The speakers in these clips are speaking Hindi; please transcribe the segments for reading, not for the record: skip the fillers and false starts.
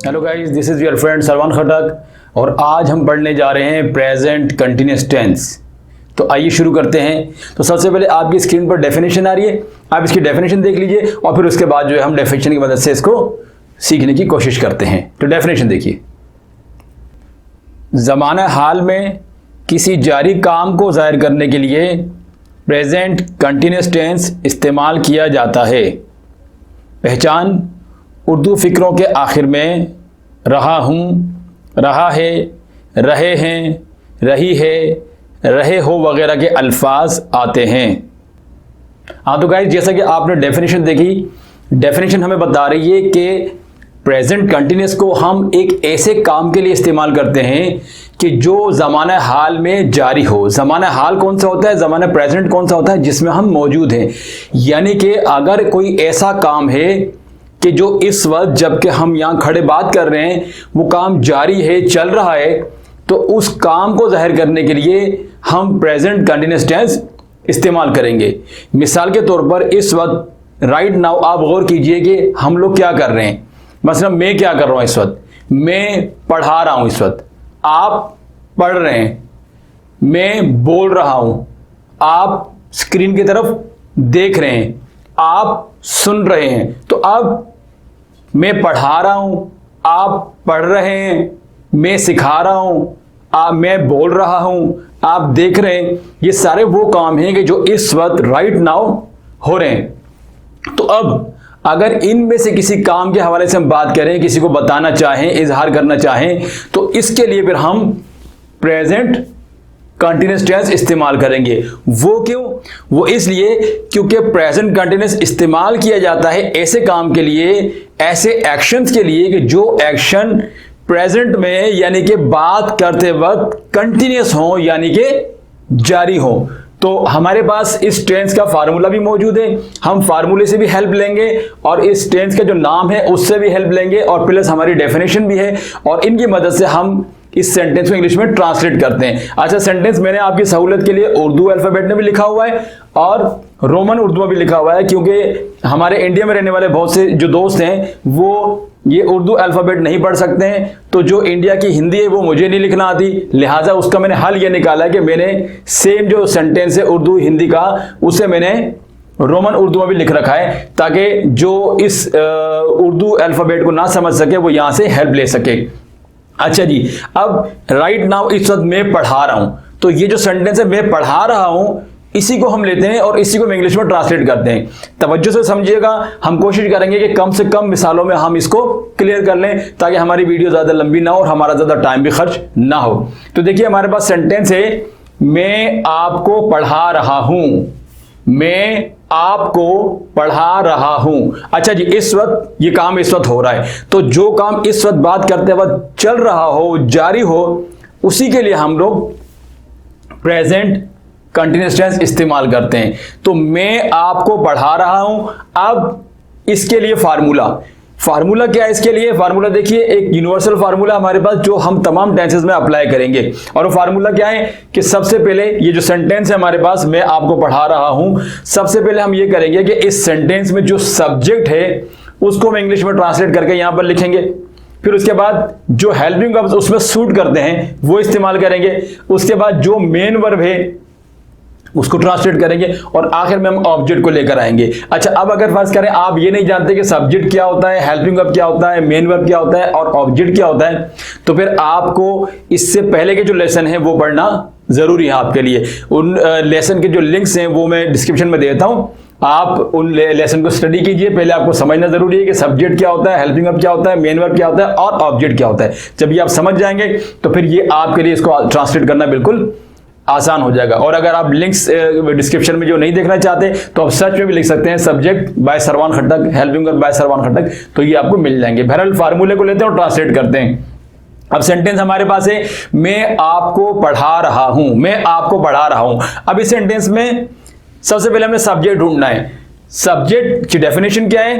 Hello guys, this is your friend Sarwan Khatak और आज हम पढ़ने जा रहे हैं प्रेजेंट कंटिन्यूअस टेंस। तो आइए शुरू करते हैं। तो सबसे पहले आपकी स्क्रीन पर डेफिनेशन आ रही है, आप इसकी डेफिनेशन देख लीजिए और फिर उसके बाद जो है हम डेफिनेशन की मदद से इसको सीखने की कोशिश करते हैं। तो डेफिनेशन देखिए, ज़माना हाल में किसी जारी काम को ज़ाहिर करने के लिए प्रेजेंट कंटिन्यूअस टेंस इस्तेमाल किया जाता है। पहचान, उर्दू फ़िक्रों के आखिर में रहा हूँ, रहा है, रहे हैं, रही है, रहे हो वगैरह के अल्फाज आते हैं। हाँ तो गाइस, जैसा कि आपने डेफिनेशन देखी, डेफिनेशन हमें बता रही है कि प्रेजेंट कंटिन्यूअस को हम एक ऐसे काम के लिए इस्तेमाल करते हैं कि जो ज़माना हाल में जारी हो। ज़माना हाल कौन सा होता है, ज़माना प्रेजेंट कौन सा होता है, जिसमें हम मौजूद हैं। यानी कि अगर कोई ऐसा काम है कि जो इस वक्त जबकि हम यहाँ खड़े बात कर रहे हैं वो काम जारी है, चल रहा है, तो उस काम को जाहिर करने के लिए हम प्रेजेंट कंटिन्यूअस टेंस इस्तेमाल करेंगे। मिसाल के तौर पर इस वक्त राइट नाउ आप गौर कीजिए कि हम लोग क्या कर रहे हैं। मतलब मैं क्या कर रहा हूँ इस वक्त, मैं पढ़ा रहा हूँ इस वक्त, आप पढ़ रहे हैं, मैं बोल रहा हूँ, आप स्क्रीन की तरफ देख रहे हैं, आप सुन रहे हैं। तो अब मैं पढ़ा रहा हूं, आप पढ़ रहे हैं, मैं सिखा रहा हूं, मैं बोल रहा हूं, आप देख रहे हैं। ये सारे वो काम हैं कि जो इस वक्त राइट नाउ हो रहे हैं। तो अब अगर इनमें से किसी काम के हवाले से हम बात करें, किसी को बताना चाहें, इजहार करना चाहें, तो इसके लिए फिर हम प्रेजेंट कंटिन्यूअस टेंस इस्तेमाल करेंगे। वो क्यों? वो इसलिए क्योंकि प्रेजेंट कंटिन्यूअस इस्तेमाल किया जाता है ऐसे काम के लिए, ऐसे एक्शंस के लिए कि जो एक्शन प्रेजेंट में यानी कि बात करते वक्त कंटिन्यूअस हो, यानी कि जारी हो। तो हमारे पास इस टेंस का फार्मूला भी मौजूद है, हम फार्मूले से भी हेल्प लेंगे और इस टेंस का जो नाम है उससे भी हेल्प लेंगे और प्लस हमारी डेफिनेशन भी है और इनकी मदद से हम इस सेंटेंस को इंग्लिश में ट्रांसलेट करते हैं। अच्छा, सेंटेंस मैंने आपकी सहूलत के लिए उर्दू अल्फाबेट में भी लिखा हुआ है और रोमन उर्दू में भी लिखा हुआ है, क्योंकि हमारे इंडिया में रहने वाले बहुत से जो दोस्त हैं वो ये उर्दू अल्फाबेट नहीं पढ़ सकते हैं। तो जो इंडिया की हिंदी है वो मुझे नहीं लिखना आती, लिहाजा उसका मैंने हल ये निकाला है कि मैंने सेम जो सेंटेंस है उर्दू हिंदी का, उसे मैंने रोमन उर्दू में भी लिख रखा है ताकि जो इस उर्दू अल्फाबेट को ना समझ सके वो यहाँ से हेल्प ले सके। अच्छा जी, अब राइट नाउ इस वक्त मैं पढ़ा रहा हूं, तो ये जो सेंटेंस है मैं पढ़ा रहा हूं, इसी को हम लेते हैं और इसी को हम इंग्लिश में ट्रांसलेट करते हैं। तवज्जो से समझिएगा, हम कोशिश करेंगे कि कम से कम मिसालों में हम इसको क्लियर कर लें ताकि हमारी वीडियो ज्यादा लंबी ना हो और हमारा ज्यादा टाइम भी खर्च ना हो। तो देखिए, हमारे पास सेंटेंस है, मैं आपको पढ़ा रहा हूं, मैं आपको पढ़ा रहा हूं। अच्छा जी, इस वक्त ये काम इस वक्त हो रहा है, तो जो काम इस वक्त बात करते वक्त चल रहा हो, जारी हो, उसी के लिए हम लोग प्रेजेंट कंटिन्यूअस टेंस इस्तेमाल करते हैं। तो मैं आपको पढ़ा रहा हूं। अब इसके लिए फार्मूला क्या है? इसके लिए फार्मूला देखिए, एक यूनिवर्सल फार्मूला हमारे पास जो हम तमाम टेंसेस में अप्लाई करेंगे। और वो फार्मूला क्या है कि सबसे पहले ये जो सेंटेंस है हमारे पास, मैं आपको पढ़ा रहा हूं, सबसे पहले हम ये करेंगे कि इस सेंटेंस में जो सब्जेक्ट है उसको हम इंग्लिश में ट्रांसलेट करके यहां पर लिखेंगे। फिर उसके बाद जो हेल्पिंग वर्ब्स उसमें सूट करते हैं वो इस्तेमाल करेंगे। उसके बाद जो मेन वर्ब है उसको ट्रांसलेट करेंगे और आखिर में हम ऑब्जेक्ट को लेकर आएंगे। अच्छा, अब अगर फर्ज करें आप ये नहीं जानते कि सब्जेक्ट क्या होता है, हेल्पिंग वर्ब क्या होता है, मेन वर्ब क्या होता है और ऑब्जेक्ट क्या होता है, तो फिर आपको इससे पहले के जो लेसन है वो पढ़ना जरूरी है आपके लिए। उन लेसन के जो लिंक्स हैं वो मैं डिस्क्रिप्शन में देता हूं, आप उन लेसन को स्टडी कीजिए। पहले आपको समझना जरूरी है कि सब्जेक्ट क्या होता है, हेल्पिंग वर्ब क्या होता है, मेन वर्ब क्या होता है और ऑब्जेक्ट क्या होता है। जब ये आप समझ जाएंगे तो फिर ये आपके लिए इसको ट्रांसलेट करना बिल्कुल आसान हो जाएगा। और अगर आप लिंक्स डिस्क्रिप्शन में जो नहीं देखना चाहते तो आप सर्च में भी लिख सकते हैं subject by Sarwan Khatak, helping verb by Sarwan Khatak, तो ये आपको मिल जाएंगे। बहरहाल फार्मूले को लेते हैं और ट्रांसलेट करते हैं। अब सेंटेंस हमारे पास है, मैं आपको पढ़ा रहा हूं, मैं आपको पढ़ा रहा हूं। अब इस सेंटेंस में सबसे पहले हमने सब्जेक्ट ढूंढना है। सब्जेक्ट की डेफिनेशन क्या है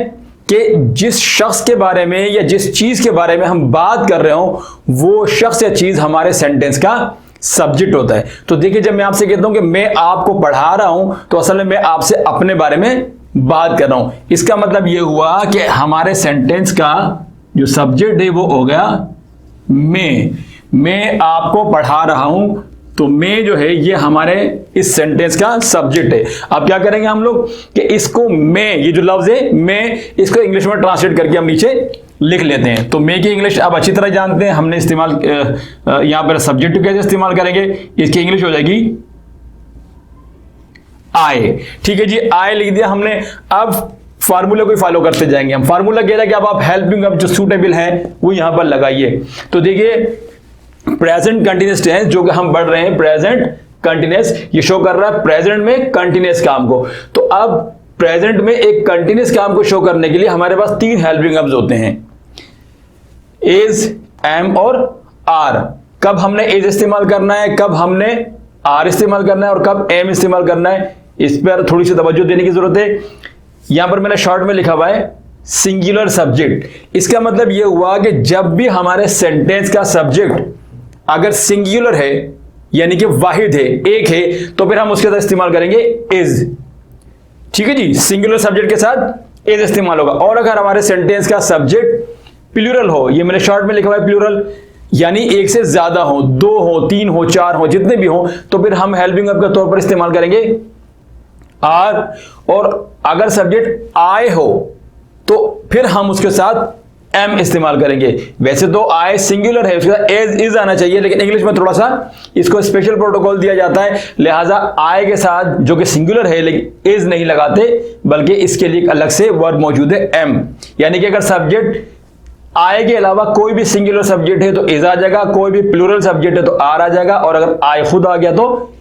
कि जिस शख्स के बारे में या जिस चीज के बारे में हम बात कर रहे हो वो शख्स या चीज हमारे सेंटेंस का सब्जेक्ट होता है। तो देखिए, जब मैं आपसे कहता हूं कि मैं आपको पढ़ा रहा हूं तो असल में मैं आपसे अपने बारे में बात कर रहा हूं। इसका मतलब यह हुआ कि हमारे सेंटेंस का जो सब्जेक्ट है वो हो गया मैं आपको पढ़ा रहा हूं, तो मैं जो है ये हमारे इस सेंटेंस का सब्जेक्ट है। अब क्या करेंगे हम लोग कि इसको मैं, ये जो लफ्ज है मैं, इसको इंग्लिश में ट्रांसलेट करके हम नीचे लिख लेते हैं। तो मैं की इंग्लिश आप अच्छी तरह जानते हैं, हमने इस्तेमाल यहां पर सब्जेक्ट कैसे इस्तेमाल करेंगे, इसकी इंग्लिश हो जाएगी आई। ठीक है जी, आई लिख दिया हमने। अब फार्मूला को फॉलो करते जाएंगे हम। फार्मूला कह रहा है कि अब आप हेल्पिंग अब जो सूटेबल है वो यहां पर लगाइए। तो देखिए प्रेजेंट कंटिन्यूअस टेंस जो कि हम पढ़ रहे हैं, प्रेजेंट कंटिन्यूअस, ये शो कर रहा है प्रेजेंट में कंटिन्यूअस काम को। तो अब प्रेजेंट में एक कंटिन्यूअस काम को शो करने के लिए हमारे पास 3 हेल्पिंग वर्ब्स होते हैं, इज, एम और आर। कब हमने इज इस्तेमाल करना है, कब हमने आर इस्तेमाल करना है और कब एम इस्तेमाल करना है, इस पर थोड़ी सी तवज्जो देने की जरूरत है। यहां पर मैंने शॉर्ट में लिखा हुआ है सिंगुलर सब्जेक्ट। इसका मतलब यह हुआ कि जब भी हमारे सेंटेंस का सब्जेक्ट अगर सिंगुलर है यानी कि वाहिद है, एक है, तो फिर हम उसके साथ इस्तेमाल करेंगे इज। ठीक है जी, सिंगुलर सब्जेक्ट के साथ इज इस्तेमाल होगा। और अगर हमारे सेंटेंस का सब्जेक्ट प्लूरल हो, ये मैंने शॉर्ट में लिखा हुआ है प्लूरल, यानी एक से ज्यादा हो, 2 हो, 3 हो, 4 हो, जितने भी हो, तो फिर हम हेल्पिंग वर्ब के तौर पर इस्तेमाल करेंगे आर। और अगर सब्जेक्ट आई हो तो फिर हम उसके साथ एम इस्तेमाल करेंगे। वैसे तो आई सिंगुलर है, उसके साथ एज इज आना चाहिए, लेकिन इंग्लिश में थोड़ा सा इसको स्पेशल प्रोटोकॉल दिया जाता है, लिहाजा आई के साथ जो कि सिंगुलर है लेकिन इज नहीं लगाते, बल्कि इसके लिए एक अलग से वर्ब मौजूद है एम। यानी कि अगर सब्जेक्ट आई के अलावा कोई भी सिंगुलर सब्जेक्ट है तो इज आ जाएगा, कोई भी प्लूरल सब्जेक्ट है तो आर आ जाएगा, और अगर आई खुद आ गया तो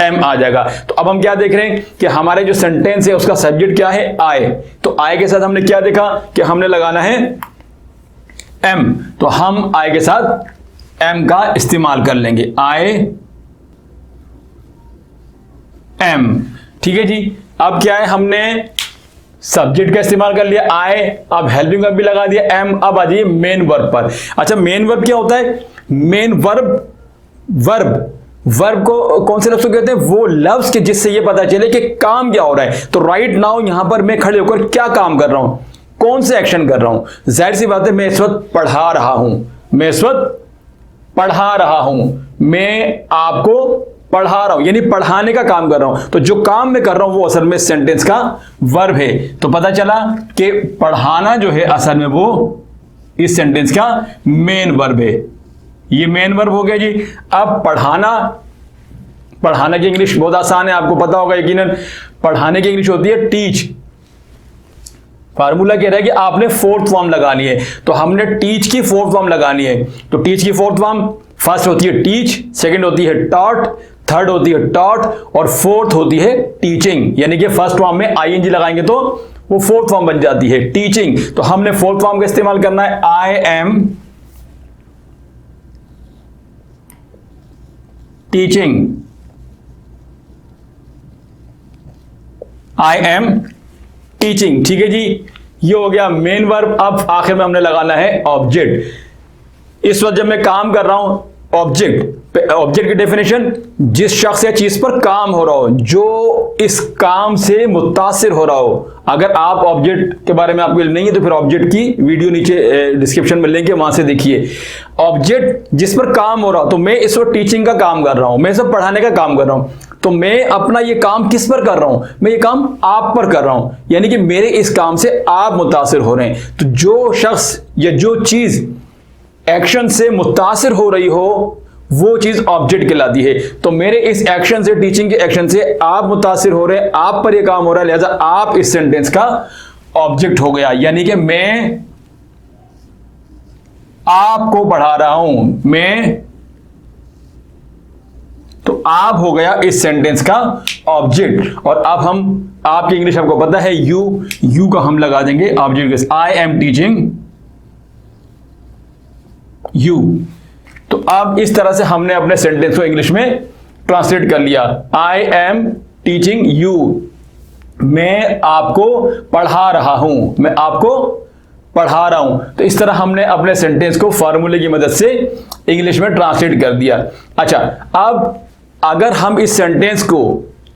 एम आ जाएगा। तो अब हम क्या देख रहे हैं कि हमारे जो सेंटेंस है उसका सब्जेक्ट क्या है, आई। तो आई के साथ हमने क्या देखा कि हमने लगाना है एम, तो हम आई के साथ एम का इस्तेमाल कर लेंगे, आई एम। ठीक है जी, अब क्या है, हमने सब्जेक्ट का इस्तेमाल कर लिया आई, अब हेल्पिंग वर्ब भी लगा दिया एम। अब आ जाइए मेन वर्ब पर। अच्छा, मेन वर्ब क्या होता है? मेन वर्ब को कौन से लफ्ज को कहते हैं? वो लफ्ज के जिससे ये पता चले कि काम क्या हो रहा है। तो राइट नाउ यहां पर मैं खड़े होकर क्या काम कर रहा हूं, कौन से एक्शन कर रहा हूं? जाहिर सी बात है मैं इस वक्त पढ़ा रहा हूं, मैं इस वक्त पढ़ा रहा हूं, मैं आपको पढ़ा रहा हूं, यानी पढ़ाने का काम कर रहा हूं। तो जो काम मैं कर रहा हूं वो असल में सेंटेंस का वर्ब है। तो पता चला कि पढ़ाना जो है असल में वो इस सेंटेंस का मेन वर्ब है। ये मेन वर्ब हो गया जी। अब पढ़ाना की इंग्लिश बहुत आसान है, आपको पता होगा यकीनन। पढ़ाने की इंग्लिश होती है टीच। फार्मूला कह रहा है कि आपने 4th फॉर्म लगानी है, तो हमने टीच की 4th फॉर्म लगानी है। तो टीच की 4th फॉर्म, फर्स्ट होती है टीच, सेकंड होती है टॉट, थर्ड होती है टॉट, और 4th होती है टीचिंग। यानी कि फर्स्ट फॉर्म में आईएनजी लगाएंगे तो वो 4th फॉर्म बन जाती है टीचिंग। तो हमने 4th फॉर्म का इस्तेमाल करना है, I am teaching, I am teaching. ठीक है जी, ये हो गया मेन वर्ब। अब आखिर में हमने लगाना है ऑब्जेक्ट। इस वक्त जब मैं काम कर रहा हूं, ऑब्जेक्ट की डेफिनेशन, जिस शख्स या चीज पर काम हो रहा हो, जो इस काम से मुतासिर हो रहा हो। अगर आप ऑब्जेक्ट के बारे में आपको इल्म नहीं है तो फिर ऑब्जेक्ट की वीडियो नीचे डिस्क्रिप्शन में लिंक है, वहां से देखिए। ऑब्जेक्ट जिस पर काम हो रहा हो, तो मैं इस वक्त टीचिंग का काम कर रहा हूं, मैं सब पढ़ाने का काम कर रहा हूं, तो मैं अपना ये काम किस पर कर रहा हूं? मैं ये काम आप पर कर रहा हूं, यानी कि मेरे इस काम से आप मुतासिर हो रहे हैं। तो जो शख्स या जो चीज एक्शन से मुतासिर हो रही हो वो चीज ऑब्जेक्ट कहलाती है। तो मेरे इस एक्शन से, टीचिंग के एक्शन से आप मुतासिर हो रहे हैं, आप पर यह काम हो रहा है, लिहाजा आप इस सेंटेंस का ऑब्जेक्ट हो गया। यानी कि मैं आपको पढ़ा रहा हूं, मैं, तो आप हो गया इस सेंटेंस का ऑब्जेक्ट। और अब हम, आपकी इंग्लिश आपको पता है, यू का हम लगा देंगे ऑब्जेक्ट के, आई एम टीचिंग यू। तो अब इस तरह से हमने अपने सेंटेंस को इंग्लिश में ट्रांसलेट कर लिया, आई एम टीचिंग यू, मैं आपको पढ़ा रहा हूं, मैं आपको पढ़ा रहा हूं। तो इस तरह हमने अपने सेंटेंस को फार्मूले की मदद से इंग्लिश में ट्रांसलेट कर दिया। अच्छा, अब अगर हम इस सेंटेंस को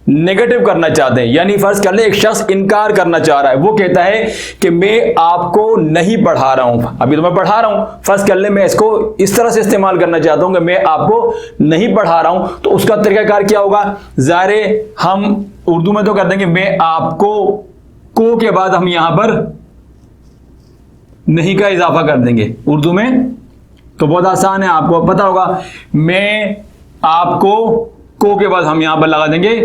नेगेटिव करना चाहते हैं, यानी फर्ज कर ले एक शख्स इनकार करना चाह रहा है, वो कहता है कि मैं आपको नहीं पढ़ा रहा हूं, अभी तो मैं पढ़ा रहा हूं, फर्ज कर ले मैं इसको इस तरह से इस्तेमाल करना चाहता हूं कि मैं आपको नहीं पढ़ा रहा हूं, तो उसका तरीकाकार क्या होगा? ज़ाहिर हम उर्दू में तो कर देंगे मैं आपको, को के बाद हम यहां पर नहीं का इजाफा कर देंगे उर्दू में, तो बहुत आसान है, आपको पता होगा। मैं आपको, को के बाद हम यहां पर लगा देंगे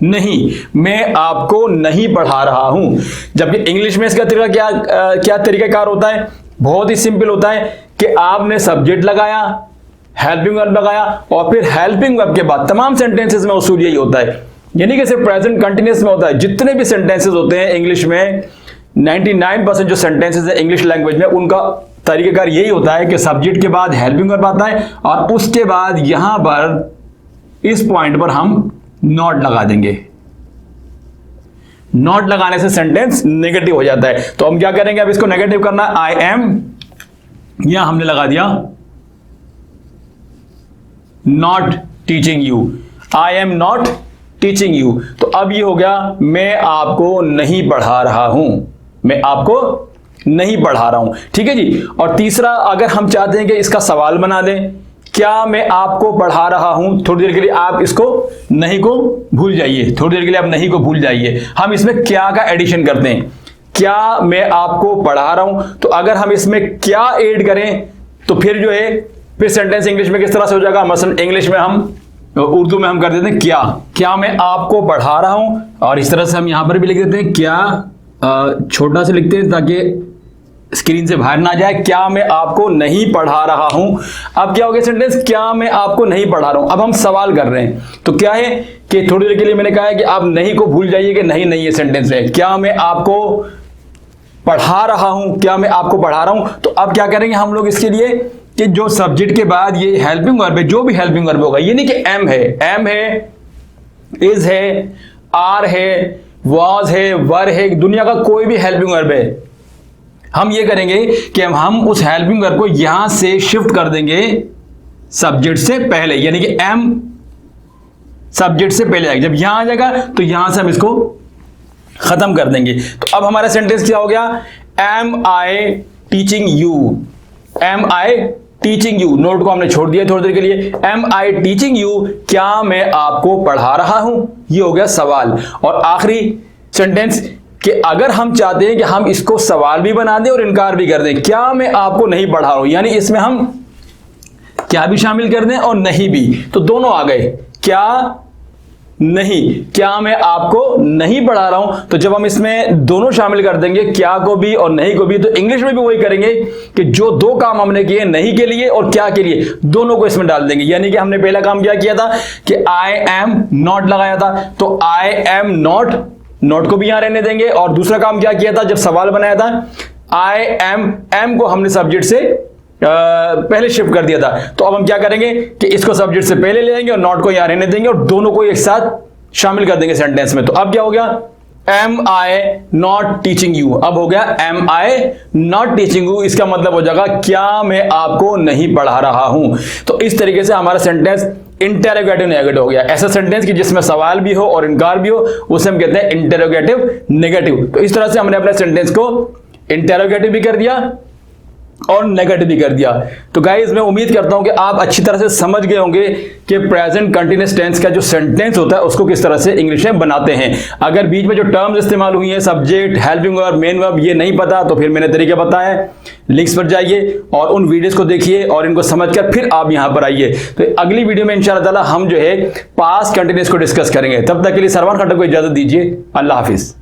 नहीं, मैं आपको नहीं पढ़ा रहा हूं। जबकि इंग्लिश में इसका तरीका क्या तरीकाकार होता है? बहुत ही सिंपल होता है कि आपने सब्जेक्ट लगाया, हेल्पिंग वर्ब लगाया और फिर हेल्पिंग वर्ब के बाद तमाम सेंटेंसेस में उसूल यही होता है, यानी कि सिर्फ प्रेजेंट कंटिन्यूअस में होता है। जितने भी सेंटेंसेस होते हैं इंग्लिश में, 99% जो सेंटेंसेस है इंग्लिश लैंग्वेज में, उनका तरीकाकार यही होता है कि सब्जेक्ट के बाद हेल्पिंग वर्ब आता है और उसके बाद यहां पर इस पॉइंट पर हम नॉट लगा देंगे। नॉट लगाने से सेंटेंस नेगेटिव हो जाता है। तो हम क्या करेंगे? अब इसको नेगेटिव करना, आई एम, यहां हमने लगा दिया not teaching you, I am not teaching you. तो अब ये हो गया मैं आपको नहीं पढ़ा रहा हूं, मैं आपको नहीं पढ़ा रहा हूं। ठीक है जी। और तीसरा, अगर हम चाहते हैं कि इसका सवाल बना दें, क्या मैं आपको पढ़ा रहा हूं, थोड़ी देर के लिए आप इसको नहीं को भूल जाइए, थोड़ी देर के लिए आप नहीं को भूल जाइए, हम इसमें क्या का एडिशन करते हैं, क्या मैं आपको पढ़ा रहा हूं। तो अगर हम इसमें क्या ऐड करें तो फिर जो है फिर सेंटेंस इंग्लिश में किस तरह से हो जाएगा? मसलन इंग्लिश में हम, उर्दू में हम कर देते हैं क्या मैं आपको पढ़ा रहा हूं, और इस तरह से हम यहां पर भी लिख देते हैं क्या, छोटा से लिखते हैं ताकि स्क्रीन से बाहर ना जाए, क्या मैं आपको नहीं पढ़ा रहा हूं। अब क्या हो गया सेंटेंस? क्या मैं आपको नहीं पढ़ा रहा हूं। अब हम सवाल कर रहे हैं, तो क्या है कि थोड़ी देर के लिए मैंने कहा है कि आप नहीं को भूल जाइए कि नहीं ये सेंटेंस है, क्या मैं आपको पढ़ा रहा हूं, क्या मैं आपको पढ़ा रहा हूं। तो अब क्या करेंगे हम लोग इसके लिए कि जो सब्जेक्ट के बाद ये हेल्पिंग वर्ब है, जो भी हेल्पिंग वर्ब होगा, ये नहीं कि एम है, इज है, आर है, वाज है, वर है, दुनिया का कोई भी हेल्पिंग वर्ब है, हम ये करेंगे कि हम उस हेल्पिंग वर्ब को यहां से शिफ्ट कर देंगे सब्जेक्ट से पहले, यानी कि एम सब्जेक्ट से पहले आएगा। जब यहां आ जाएगा तो यहां से हम इसको खत्म कर देंगे। तो अब हमारा सेंटेंस क्या हो गया? Am I teaching you, am I teaching you. Not को हमने छोड़ दिया थोड़ी देर के लिए। एम आई टीचिंग यू, क्या मैं आपको पढ़ा रहा हूं। ये हो गया सवाल। और आखिरी सेंटेंस कि अगर हम चाहते हैं कि हम इसको सवाल भी बना दें और इनकार भी कर दें, क्या मैं आपको नहीं पढ़ा रहा हूं, यानी इसमें हम क्या भी शामिल कर दें और नहीं भी, तो दोनों आ गए। क्या नहीं, क्या मैं आपको नहीं पढ़ा रहा हूं। तो जब हम इसमें दोनों शामिल कर देंगे, क्या को भी और नहीं को भी, तो इंग्लिश में भी वही करेंगे कि जो दो काम हमने किए, नहीं के लिए और क्या के लिए, दोनों को इसमें डाल देंगे। यानी कि हमने पहला काम क्या किया था कि आई एम नॉट लगाया था, तो आई एम नॉट को भी यहां रहने देंगे। और दूसरा काम क्या किया था, जब सवाल बनाया था, आई एम को हमने सब्जेक्ट से पहले शिफ्ट कर दिया था। तो अब हम क्या करेंगे कि इसको सब्जेक्ट से पहले ले आएंगे और नॉट को यहां रहने देंगे और दोनों को एक साथ शामिल कर देंगे सेंटेंस में। तो अब क्या हो गया? Am I not teaching you. अब हो गया am I not teaching you, इसका मतलब हो जाएगा क्या मैं आपको नहीं पढ़ा रहा हूं। तो इस तरीके से हमारा सेंटेंस इंटेरोगेटिव नेगेटिव हो गया। ऐसा सेंटेंस कि जिसमें सवाल भी हो और इनकार भी हो, उसे हम कहते हैं इंटेरोगेटिव नेगेटिव। तो इस तरह से हमने अपने सेंटेंस को इंटेरोगेटिव भी कर दिया और नेगेटिव भी कर दिया। तो गाइस, मैं उम्मीद करता हूं कि आप अच्छी तरह से समझ गए होंगे कि प्रेजेंट कंटीन्यूअस टेंस का जो सेंटेंस होता है उसको किस तरह से इंग्लिश में बनाते हैं। अगर बीच में जो टर्म्स इस्तेमाल हुई हैं, subject, helping verb, main verb, ये नहीं पता तो फिर मैंने तरीका बताया, लिंक्स पर जाइए और उन वीडियोस को देखिए और इनको समझकर फिर आप यहां पर आइए। तो अगली वीडियो में इंशाअल्लाह ताला हम जो है पास्ट कंटीन्यूअस को डिस्कस करेंगे। तब तक के लिए सरवान खट्टर को इजाजत दीजिए। अल्लाह हाफिज।